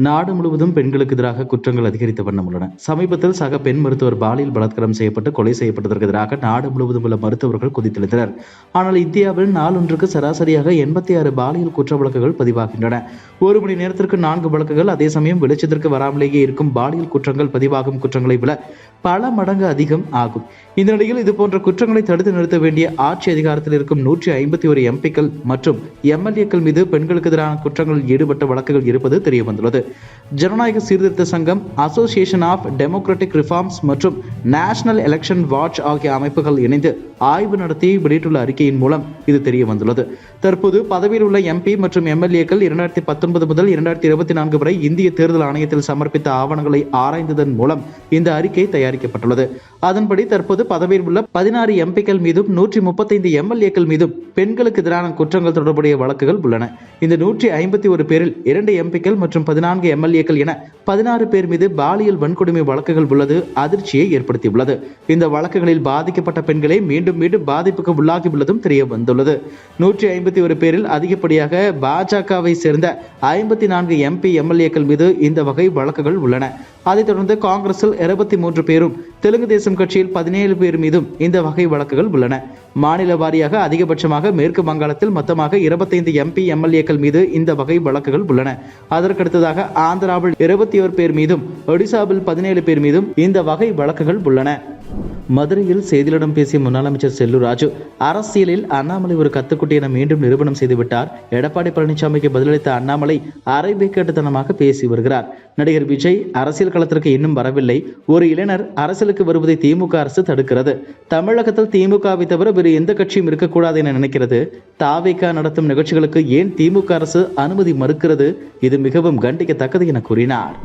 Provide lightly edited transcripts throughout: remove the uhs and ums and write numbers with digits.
நாடு முழுவதும் பெண்களுக்கு எதிராக குற்றங்கள் அதிகரித்த வண்ணம் உள்ளன. சமீபத்தில் சக பெண் மருத்துவர் பாலியல் பலாத்காரம் செய்யப்பட்டு கொலை செய்யப்பட்டதற்கு எதிராக நாடு முழுவதும் உள்ள மருத்துவர்கள் குதித்தெழுந்தனர். ஆனால் இந்தியாவில் நாளொன்றுக்கு சராசரியாக 86 பாலியல் குற்ற வழக்குகள் பதிவாகின்றன. ஒரு மணி நேரத்திற்கு 4 வழக்குகள். அதே சமயம் வெளிச்சத்திற்கு வராமலேயே இருக்கும் பாலியல் குற்றங்கள் பதிவாகும் குற்றங்களை விட பல மடங்கு அதிகம் ஆகும். இந்த நிலையில் இதுபோன்ற குற்றங்களை தடுத்து நிறுத்த வேண்டிய ஆட்சி அதிகாரத்தில் இருக்கும் 151 எம்பிக்கள் மற்றும் எம்எல்ஏக்கள் மீது பெண்களுக்கு எதிரான குற்றங்களில் ஈடுபட்ட வழக்குகள் இருப்பது தெரிய வந்துள்ளது. ஜனநாயக சீர்திருத்த சங்கம், அசோசியேஷன் ஆஃப் டெமோக்ராட்டிக் ரிஃபார்ம்ஸ் மற்றும் நேஷனல் எலெக்ஷன் வாட்ச் ஆகிய அமைப்புகள் இணைந்து ஆய்வு நடத்தி வெளியிட்டுள்ள அறிக்கையின் மூலம் இது தெரிய வந்துள்ளது. தற்போது பதவியில் உள்ள எம்பி மற்றும் எம்எல்ஏக்கள் 2019 முதல் 2024 வரை இந்திய தேர்தல் ஆணையத்தில் சமர்ப்பித்த ஆவணங்களை ஆராய்ந்ததன் மூலம் இந்த அறிக்கை தயாரிக்கப்பட்டுள்ளது. அதன்படி தற்போது பதவியில் உள்ள 16 எம்பிக்கள் மீதும் 135 எம்எல்ஏக்கள் மீதும் பெண்களுக்கு எதிரான குற்றங்கள் தொடர்புடைய வழக்குகள் உள்ளன. இந்த 151 பேரில் 2 எம்பிக்கள் மற்றும் 14 எம்எல்ஏக்கள் என 16 பேர் மீது பாலியல் வன்கொடுமை வழக்குகள் உள்ளது அதிர்ச்சியை ஏற்படுத்தியுள்ளது. இந்த வழக்குகளில் பாதிக்கப்பட்ட பெண்களை மீண்டும் பாதிப்புக்கு உள்ளாகியுள்ளதும் தெரிய வந்துள்ளது. 151 பேரில் அதிகப்படியாக பாஜகவை சேர்ந்த 54 எம்பி எம்எல்ஏக்கள் மீது இந்த வகை வழக்குகள் உள்ளன. அதைத் தொடர்ந்து காங்கிரஸில் 23 பேரும், தெலுங்கு தேசம் கட்சியில் 17 பேர் மீதும் இந்த வகை வழக்குகள் உள்ளன. மாநில வாரியாக அதிகபட்சமாக மேற்கு வங்காளத்தில் மொத்தமாக 25 எம்பி எம்எல்ஏக்கள் மீது இந்த வகை வழக்குகள் உள்ளன. அதற்கடுத்ததாக ஆந்திராவில் 21 பேர் மீதும், ஒடிசாவில் 17 பேர் மீதும் இந்த வகை வழக்குகள் உள்ளன. மதுரையில் செய்தியாளரிடம் பேசிய முன்னாள் அமைச்சர் செல்லூர் ராஜு, அரசியலில் அண்ணாமலை ஒரு கத்துக்குட்டி என மீண்டும் நிரூபணம் செய்துவிட்டார். எடப்பாடி பழனிசாமிக்கு பதிலளித்த அண்ணாமலை அரைவேக்காட்டுத்தனமாக பேசி வருகிறார். நடிகர் விஜய் அரசியல் களத்திற்கு இன்னும் வரவில்லை. ஒரு இளைஞர் அரசியலுக்கு வருவதை திமுக அரசு தடுக்கிறது. தமிழகத்தில் திமுகவை தவிர வேறு எந்த கட்சியும் இருக்கக்கூடாது என நினைக்கிறது. தாவேகா நடத்தும் நிகழ்ச்சிகளுக்கு ஏன் திமுக அரசு அனுமதி மறுக்கிறது? இது மிகவும் கண்டிக்கத்தக்கது என கூறினார்.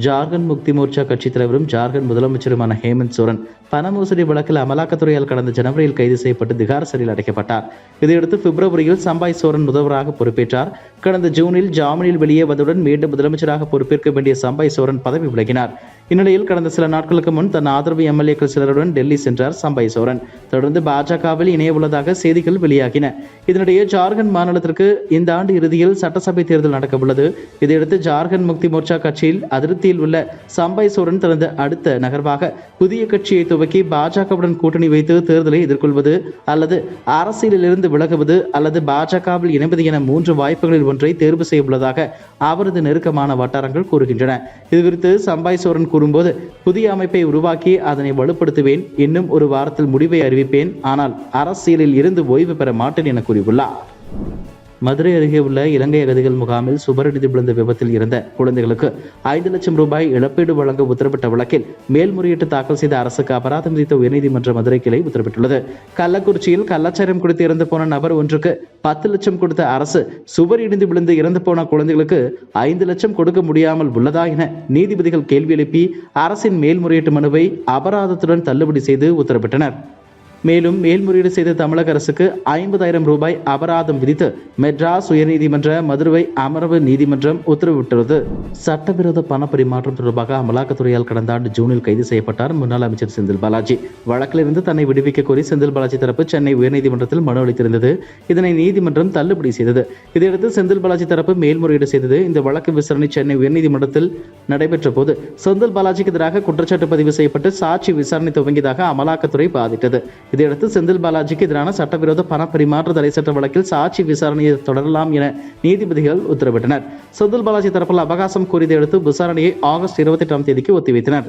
ஜார்க்கண்ட் முக்தி மோர்ச்சா கட்சித் தலைவரும் ஜார்க்கண்ட் முதலமைச்சருமான ஹேமந்த் சோரன் பண மோசடி வழக்கில் அமலாக்கத்துறையால் கடந்த ஜனவரியில் கைது செய்யப்பட்டு திகார் சிறையில் அடைக்கப்பட்டார். இதையடுத்து பிப்ரவரியில் சம்பாய் சோரன் முதல்வராக பொறுப்பேற்றார். கடந்த ஜூனில் ஜாமீனில் வெளியே வந்தவுடன் மீண்டும் முதலமைச்சராக பொறுப்பேற்க வேண்டிய சம்பாய் சோரன் பதவி விலகினார். இந்நிலையில் கடந்த சில நாட்களுக்கு முன் தன் ஆதரவு எம்எல்ஏக்கள் சிலருடன் டெல்லி சென்றார் சம்பாய் சோரன். தொடர்ந்து பாஜகவில் இணைய உள்ளதாக செய்திகள் வெளியாகின. இதனிடையே ஜார்க்கண்ட் மாநிலத்திற்கு இந்த ஆண்டு இறுதியில் சட்டசபை தேர்தல் நடக்க உள்ளது. இதையடுத்து ஜார்க்கண்ட் முக்தி மோர்ச்சா கட்சியில் அதிருப்தியில் உள்ள சம்பாய் சோரன் தனது அடுத்த நகர்வாக புதிய கட்சியை துவக்கி பாஜகவுடன் கூட்டணி வைத்து தேர்தலை எதிர்கொள்வது அல்லது அரசியலில் இருந்து விலகுவது அல்லது பாஜகவில் இணைவது என 3 வாய்ப்புகளில் ஒன்றை தேர்வு செய்ய உள்ளதாக அவரது நெருக்கமான வட்டாரங்கள் கூறுகின்றன. இதுகுறித்து சம்பாய் சோரன் கூறும்போது, புதிய அமைப்பை உருவாக்கி அதனை வலுப்படுத்துவேன். இன்னும் ஒரு வாரத்தில் முடிவை அறிவிப்பேன். ஆனால் அரசியலில் இருந்து ஓய்வு பெற மாட்டேன் என கூறியுள்ளார். மதுரை அருகே உள்ள இலங்கை அகதிகள் முகாமில் சுவரடித்து விழுந்த விபத்தில் இருந்த குழந்தைகளுக்கு 5 லட்சம் ரூபாய் இழப்பீடு வழங்க உத்தரவிட்ட வழக்கில் மேல்முறையீட்டு தாக்கல் செய்த அரசுக்கு அபராதம் விதித்த உயர்நீதிமன்ற மதுரை கிளை உத்தரவிட்டுள்ளது. கள்ளக்குறிச்சியில் கள்ளச்சாரம் குடித்து இறந்து போன நபர் ஒன்றுக்கு 10 லட்சம் கொடுத்த அரசு சுவர் இடிந்து விழுந்து இறந்து போன குழந்தைகளுக்கு 5 லட்சம் கொடுக்க முடியாமல் உள்ளதா என நீதிபதிகள் கேள்வி எழுப்பி அரசின் மேல்முறையீட்டு மனுவை அபராதத்துடன் தள்ளுபடி செய்து உத்தரவிட்டனர். மேலும் மேல்முறையீடு செய்த தமிழக அரசுக்கு 50,000 ரூபாய் அபராதம் விதித்து மெட்ராஸ் உயர்நீதிமன்ற மதுரை அமர்வு நீதிமன்றம் உத்தரவிட்டுள்ளது. சட்டவிரோத பண பரிமாற்றம் தொடர்பாக அமலாக்கத்துறையால் கடந்த ஆண்டு ஜூனில் கைது செய்யப்பட்டார் முன்னாள் அமைச்சர் செந்தில் பாலாஜி. வழக்கிலிருந்து தன்னை விடுவிக்க கோரி செந்தில் பாலாஜி தரப்பு சென்னை உயர்நீதிமன்றத்தில் மனு அளித்திருந்தது. இதனை நீதிமன்றம் தள்ளுபடி செய்தது. இதையடுத்து செந்தில் பாலாஜி தரப்பு மேல்முறையீடு செய்தது. இந்த வழக்கு விசாரணை சென்னை உயர்நீதிமன்றத்தில் நடைபெற்ற போது செந்தில் பாலாஜிக்கு எதிராக குற்றச்சாட்டு பதிவு செய்யப்பட்டு சாட்சி விசாரணை துவங்கியதாக அமலாக்கத்துறை பாதித்தது. இதையடுத்து செந்தில் பாலாஜிக்கு எதிரான சட்டவிரோத பண பரிமாற்ற தடை சட்ட வழக்கில் சாட்சி விசாரணையை தொடரலாம் என நீதிபதிகள் உத்தரவிட்டனர். செந்தில் பாலாஜி தரப்பில் அவகாசம் கோரியதை அடுத்து விசாரணையை ஆகஸ்ட் 28ஆம் தேதிக்கு ஒத்திவைத்தனர்.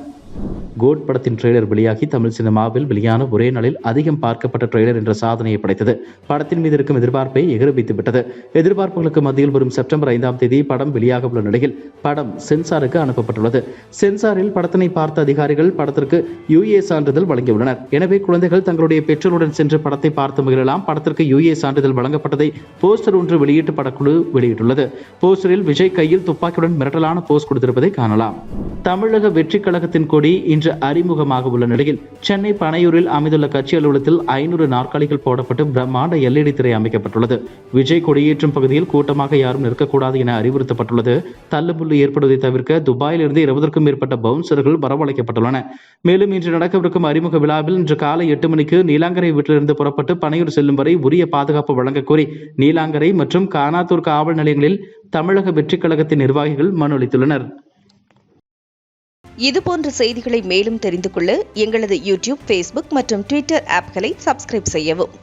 கோட் படத்தின் ட்ரெய்லர் வெளியாகி தமிழ் சினிமாவில் வெளியான ஒரே நாளில் அதிகம் பார்க்கப்பட்ட ட்ரெய்லர் என்ற சாதனையை படைத்தது. படத்தின் மீது இருக்கும் எதிர்பார்ப்பை எகிரபித்து விட்டது. எதிர்பார்ப்புகளுக்கு மத்தியில் வரும் செப்டம்பர் 5ஆம் தேதி படம் வெளியாக உள்ள நிலையில் படம் சென்சாருக்கு அனுப்பப்பட்டுள்ளது. சென்சாரில் படத்தினை பார்த்த அதிகாரிகள் படத்திற்கு UA சான்றிதழ் வழங்கியுள்ளனர். எனவே குழந்தைகள் தங்களுடைய பெற்றோருடன் சென்று படத்தை பார்த்து மகிழலாம். படத்திற்கு UA சான்றிதழ் வழங்கப்பட்டதை போஸ்டர் ஒன்று வெளியிட்டு படக்குழு வெளியிட்டுள்ளது. போஸ்டரில் விஜய் கையில் துப்பாக்கியுடன் மிரட்டலான போஸ் கொடுத்திருப்பதை காணலாம். தமிழக வெற்றி கழகத்தின் கொடி இன்று அறிமுகமாக உள்ள நிலையில் சென்னை பனையூரில் அமைந்துள்ள கட்சி அலுவலகத்தில் 500 நாற்காலிகள் போடப்பட்டு பிரம்மாண்ட LED திரை அமைக்கப்பட்டுள்ளது. விஜய் கொடியேற்றும் பகுதியில் கூட்டமாக யாரும் நிற்கக்கூடாது என அறிவுறுத்தப்பட்டுள்ளது. தள்ளுமுள்ளு ஏற்படுவதை தவிர்க்க துபாயிலிருந்து 20க்கும் மேற்பட்ட பவுன்சர்கள் வரவழைக்கப்பட்டுள்ளன. மேலும் இன்று நடக்கவிருக்கும் அறிமுக விழாவில் இன்று காலை 8 மணிக்கு நீலாங்கரை வீட்டிலிருந்து புறப்பட்டு பனையூர் செல்லும் வரை உரிய பாதுகாப்பு வழங்க கோரி நீலாங்கரை மற்றும் கானாத்தூர் காவல் நிலையங்களில் தமிழக வெற்றிக் கழகத்தின் நிர்வாகிகள் மனு அளித்துள்ளனர். இதுபோன்ற செய்திகளை மேலும் தெரிந்து கொள்ள எங்களது யூடியூப், ஃபேஸ்புக் மற்றும் ட்விட்டர் ஆப்களை சப்ஸ்கிரைப் செய்யவும்.